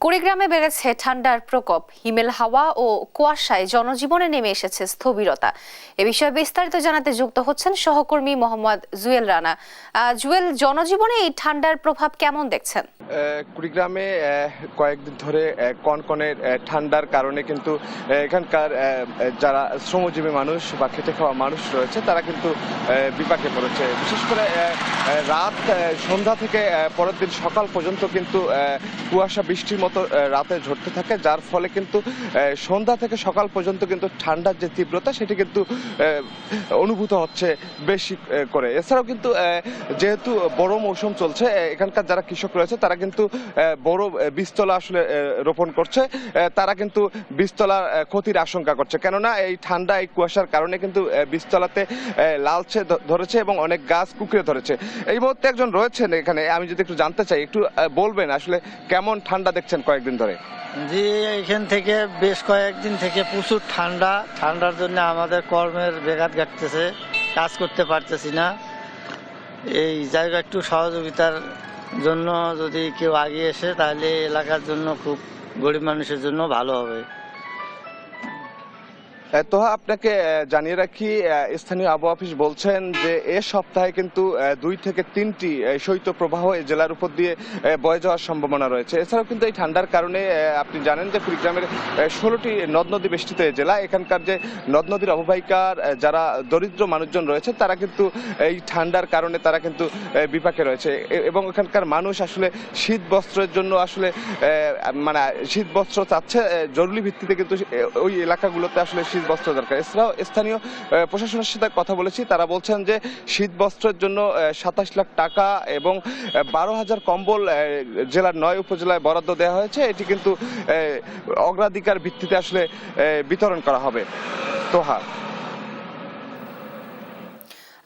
কুড়িগ্রামে বেড়েছে ঠান্ডার প্রকোপ। হিমেল হাওয়া ও কুয়াশায় জনজীবনে নেমে এসেছে স্থবিরতা। এ বিষয়ে বিস্তারিত জানাতে যুক্ত হচ্ছেন সহকর্মী মোহাম্মদ জুয়েল রানা। জুয়েল, জনজীবনে এই ঠান্ডার প্রভাব কেমন দেখছেন? কুড়িগ্রামে কয়েকদিন ধরে কনকনে ঠান্ডার কারণে কিন্তু এখানকার যারা শ্রমজীবী মানুষ বা খেটে খাওয়া মানুষ রয়েছে তারা কিন্তু বিপাকে পড়েছে। বিশেষ করে রাত সন্ধ্যা থেকে পরের দিন সকাল পর্যন্ত কিন্তু কুয়াশা বৃষ্টির মতো রাতে ঝরতে থাকে, যার ফলে কিন্তু সন্ধ্যা থেকে সকাল পর্যন্ত কিন্তু ঠান্ডার যে তীব্রতা সেটি কিন্তু অনুভূত হচ্ছে বেশি করে। এছাড়াও কিন্তু যেহেতু বড় মৌসুম চলছে, এখানকার যারা কৃষক রয়েছে তারা কিন্তু বড় বীজতলা আসলে রোপণ করছে। তারা কিন্তু বীজতলার ক্ষতির আশঙ্কা করছে, কেননা এই ঠান্ডা এই কুয়াশার কারণে কিন্তু বীজতলাতে লালচে ধরেছে এবং অনেক গাছ কুঁকড়ে ধরেছে। এই মুহূর্তে একজন রয়েছেন এখানে, আমি যদি একটু জানতে চাই, একটু বলবেন আসলে কেমন ঠান্ডা দেখছেন কয়েকদিন ধরে? জি, এখান থেকে বেশ কয়েকদিন থেকে প্রচুর ঠান্ডার জন্য আমাদের কর্মের ব্যাঘাত ঘটতেছে, কাজ করতে পারতেছি না। এই জায়গা একটু সহযোগিতার জন্য যদি কেউ আগে এসে তাহলে এলাকার জন্য খুব গরিব মানুষের জন্য ভালো হবে। তো আপনাকে জানিয়ে রাখি, স্থানীয় আবহাওয়া অফিস বলছেন যে এ সপ্তাহে কিন্তু 2 থেকে 3টি শৈত্যপ্রবাহ এই জেলার উপর দিয়ে বয়ে যাওয়ার সম্ভাবনা রয়েছে। এছাড়াও কিন্তু এই ঠান্ডার কারণে আপনি জানেন যে কুড়িগ্রামের 16টি নদ নদী বেষ্টিত এই জেলা। এখানকার যে নদ নদীর অববাহিকার যারা দরিদ্র মানুষজন রয়েছে তারা কিন্তু এই ঠান্ডার কারণে তারা কিন্তু বিপাকে রয়েছে এবং এখানকার মানুষ আসলে শীত বস্ত্রের জন্য আসলে মানে শীত বস্ত্র চাচ্ছে। জরুরি ভিত্তিতে কিন্তু ওই এলাকাগুলোতে আসলে শীত বস্ত্র দরকার। এছাড়াও স্থানীয় প্রশাসনের সাথে কথা বলেছি, তারা বলছেন যে শীত বস্ত্রের জন্য 27 লাখ টাকা এবং 12,000 কম্বল জেলার 9 উপজেলায় বরাদ্দ দেওয়া হয়েছে। এটি কিন্তু অগ্রাধিকার ভিত্তিতে আসলে বিতরণ করা হবে। তোহা,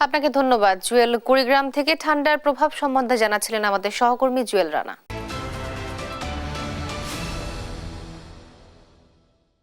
আপনাকে ধন্যবাদ জুয়েল। কুড়িগ্রাম থেকে ঠান্ডার প্রভাব সম্বন্ধে জানাচ্ছিলেন আমাদের সহকর্মী জুয়েল রানা।